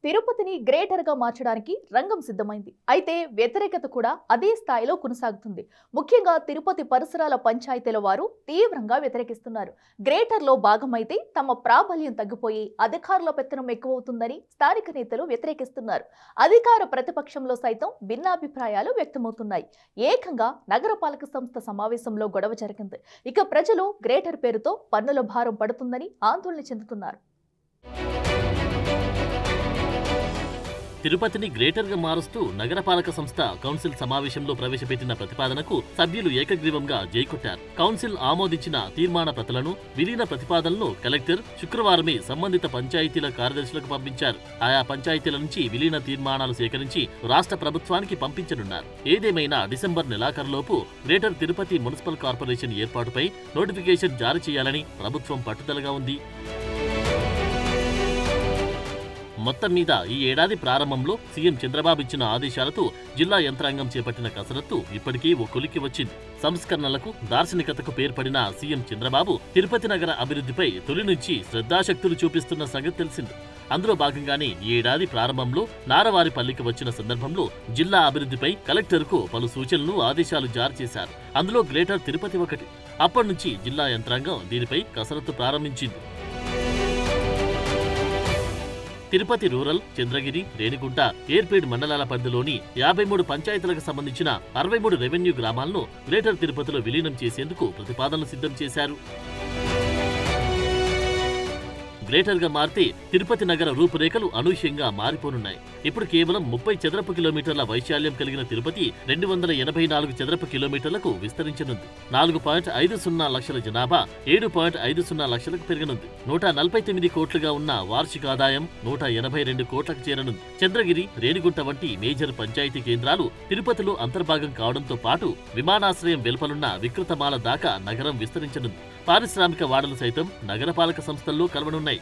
తిరుపతిని గ్రేటర్గా మార్చడానికి రంగం సిద్ధమైంది. అయితే వ్యతిరేకత కూడా అదే స్థాయిలో కొనసాగుతుంది. ముఖ్యంగా తిరుపతి పరిసరాల పంచాయతీల వారు తీవ్రంగా వ్యతిరేకిస్తున్నారు. గ్రేటర్లో భాగమైతే తమ ప్రాబల్యం తగ్గిపోయి అధికారుల పెత్తనం ఎక్కువవుతుందని స్థానిక నేతలు వ్యతిరేకిస్తున్నారు. అధికార ప్రతిపక్షంలో సైతం భిన్నాభిప్రాయాలు వ్యక్తమవుతున్నాయి. ఏకంగా నగరపాలక సంస్థ సమావేశంలో గొడవ జరిగింది. ఇక ప్రజలు గ్రేటర్ పేరుతో పన్నుల భారం పడుతుందని ఆందోళన చెందుతున్నారు. తిరుపతిని గ్రేటర్గా మారుస్తూ నగరపాలక సంస్థ కౌన్సిల్ సమావేశంలో ప్రవేశపెట్టిన ప్రతిపాదనకు సభ్యులు ఏకగ్రీవంగా జైకొట్టారు. కౌన్సిల్ ఆమోదించిన తీర్మాన ప్రతులను, విలీన ప్రతిపాదనలను కలెక్టర్ శుక్రవారమే సంబంధిత పంచాయతీల కార్యదర్శులకు పంపించారు. ఆయా పంచాయతీల నుంచి విలీన తీర్మానాలు సేకరించి రాష్ట్ర ప్రభుత్వానికి పంపించనున్నారు. ఏదేమైనా డిసెంబర్ నెలాఖరులోపు గ్రేటర్ తిరుపతి మున్సిపల్ కార్పొరేషన్ ఏర్పాటుపై నోటిఫికేషన్ జారీ చేయాలని ప్రభుత్వం పట్టుదలగా ఉంది. మొత్తం మీద ఈ ఏడాది ప్రారంభంలో సీఎం చంద్రబాబు ఇచ్చిన ఆదేశాలతో జిల్లా యంత్రాంగం చేపట్టిన కసరత్తు ఇప్పటికీ ఓ కొలిక్కి వచ్చింది. సంస్కరణలకు, దార్శనికతకు పేర్పడిన సీఎం చంద్రబాబు తిరుపతి నగర అభివృద్ధిపై తొలి నుంచి శ్రద్ధాశక్తులు చూపిస్తున్న సంగతి తెలిసింది. అందులో భాగంగానే ఈ ఏడాది ప్రారంభంలో నారవారిపల్లికి వచ్చిన సందర్భంలో జిల్లా అభివృద్ధిపై కలెక్టర్కు పలు సూచనలు, ఆదేశాలు జారీ చేశారు. అందులో గ్రేటర్ తిరుపతి ఒకటి. అప్పటి నుంచి జిల్లా యంత్రాంగం దీనిపై కసరత్తు ప్రారంభించింది. తిరుపతి రూరల్, చంద్రగిరి, రేణిగుంట, ఏర్పేడ్ మండలాల పరిధిలోని 53 పంచాయతీలకు సంబంధించిన 63 రెవెన్యూ గ్రామాలను గ్రేటర్ తిరుపతిలో విలీనం చేసేందుకు ప్రతిపాదనలు సిద్ధం చేశారు. గ్రేటర్గా మారితే తిరుపతి నగర రూపురేఖలు అనూహ్యంగా మారిపోనున్నాయి. ఇప్పుడు కేవలం 30 చదరపు కిలోమీటర్ల వైశాల్యం కలిగిన తిరుపతి 284 చదరపు కిలోమీటర్లకు విస్తరించనుంది. 4.50 లక్షల జనాభా 7.50 లక్షలకు పెరగనుంది. 149 కోట్లుగా ఉన్న వార్షిక ఆదాయం 182 కోట్లకు చేరనుంది. చంద్రగిరి, రేణిగుంట వంటి మేజర్ పంచాయతీ కేంద్రాలు తిరుపతిలో అంతర్భాగం కావడంతో పాటు విమానాశ్రయం వెలుపలున్న వికృతమాల దాకా నగరం విస్తరించనుంది. పారిశ్రామిక వాడలు సైతం నగరపాలక సంస్థల్లో కలవనున్నాయి.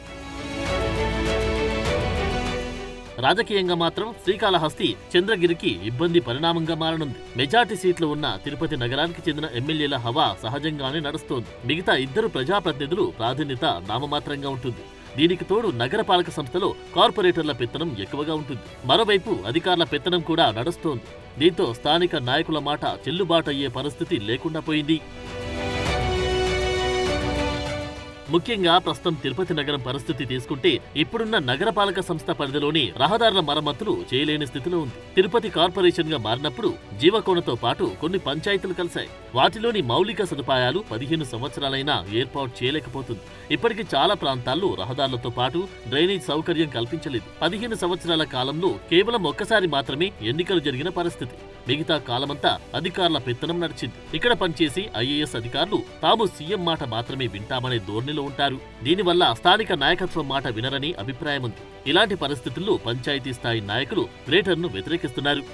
రాజకీయంగా మాత్రం శ్రీకాళహస్తి చంద్రగిరికి ఇబ్బంది పరిణామంగా మారనుంది. మెజార్టీ సీట్లు ఉన్న తిరుపతి నగరానికి చెందిన ఎమ్మెల్యేల హవా సహజంగానే నడుస్తోంది. మిగతా 2 ప్రజాప్రతినిధులు ప్రాధాన్యత నామమాత్రంగా ఉంటుంది. దీనికి తోడు నగరపాలక సంస్థలో కార్పొరేటర్ల పెత్తనం ఎక్కువగా ఉంటుంది. మరోవైపు అధికారుల పెత్తనం కూడా నడుస్తోంది. దీంతో స్థానిక నాయకుల మాట చెల్లుబాటయ్యే పరిస్థితి లేకుండా పోయింది. ముఖ్యంగా ప్రస్తుతం తిరుపతి నగరం పరిస్థితి తీసుకుంటే ఇప్పుడున్న నగరపాలక సంస్థ పరిధిలోని రహదారుల మరమ్మతులు చేయలేని స్థితిలో ఉంది. తిరుపతి కార్పొరేషన్ గా మారినప్పుడు జీవకోణతో పాటు కొన్ని పంచాయతీలు కలిశాయి. వాటిలోని మౌలిక సదుపాయాలు 15 సంవత్సరాలైనా ఏర్పాటు చేయలేకపోతుంది. ఇప్పటికీ చాలా ప్రాంతాల్లో రహదారులతో పాటు డ్రైనేజ్ సౌకర్యం కల్పించలేదు. 15 సంవత్సరాల కాలంలో కేవలం ఒక్కసారి మాత్రమే ఎన్నికలు జరిగిన పరిస్థితి. మిగతా కాలమంతా అధికారుల పెత్తనం నడిచింది. ఇక్కడ పనిచేసి ఐఏఎస్ అధికారులు తాము సీఎం మాట మాత్రమే వింటామనే ధోరణిలో ఉంటారు. దీనివల్ల స్థానిక నాయకత్వం మాట వినరని అభిప్రాయం ఉంది. ఇలాంటి పరిస్థితుల్లో పంచాయతీ స్థాయి నాయకులు గ్రేటర్ను వ్యతిరేకిస్తున్నారు.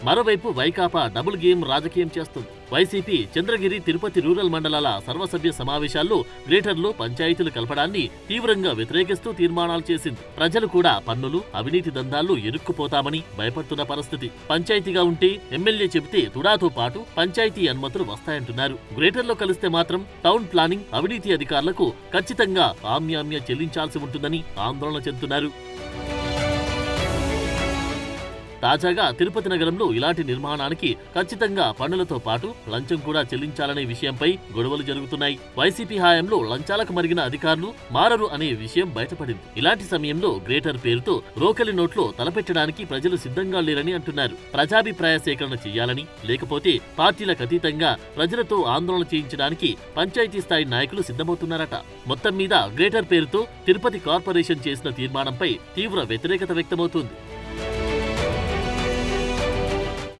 మరోవైపు వైకాపా డబుల్ గేమ్ రాజకీయం చేస్తుంది. వైసీపీ చంద్రగిరి, తిరుపతి రూరల్ మండలాల సర్వసభ్య సమావేశాల్లో గ్రేటర్లో పంచాయతీలు కలపడాన్ని తీవ్రంగా వ్యతిరేకిస్తూ తీర్మానాలు చేసింది. ప్రజలు కూడా పన్నులు, అవినీతి దందాల్లో ఇరుక్కుపోతామని భయపడుతున్న పరిస్థితి. పంచాయతీగా ఉంటే ఎమ్మెల్యే చెబితే తుడాతో పాటు పంచాయతీ అనుమతులు వస్తాయంటున్నారు. గ్రేటర్లో కలిస్తే మాత్రం టౌన్ ప్లానింగ్, అవినీతి అధికారులకు ఖచ్చితంగా ఆమ్యామ్య చెల్లించాల్సి ఉంటుందని ఆందోళన చెందుతున్నారు. తాజాగా తిరుపతి నగరంలో ఇలాంటి నిర్మాణానికి ఖచ్చితంగా పన్నులతో పాటు లంచం కూడా చెల్లించాలనే విషయంపై గొడవలు జరుగుతున్నాయి. వైసీపీ హయాంలో లంచాలకు మరిగిన అధికారులు మారరు అనే విషయం బయటపడింది. ఇలాంటి సమయంలో గ్రేటర్ పేరుతో రోకలి నోట్లో తలపెట్టడానికి ప్రజలు సిద్ధంగా లేరని అంటున్నారు. ప్రజాభిప్రాయ సేకరణ చేయాలని, లేకపోతే పార్టీలకు అతీతంగా ప్రజలతో ఆందోళన చేయించడానికి పంచాయతీ స్థాయి నాయకులు సిద్ధమవుతున్నారట. మొత్తం మీద గ్రేటర్ పేరుతో తిరుపతి కార్పొరేషన్ చేసిన తీర్మానంపై తీవ్ర వ్యతిరేకత వ్యక్తమవుతోంది.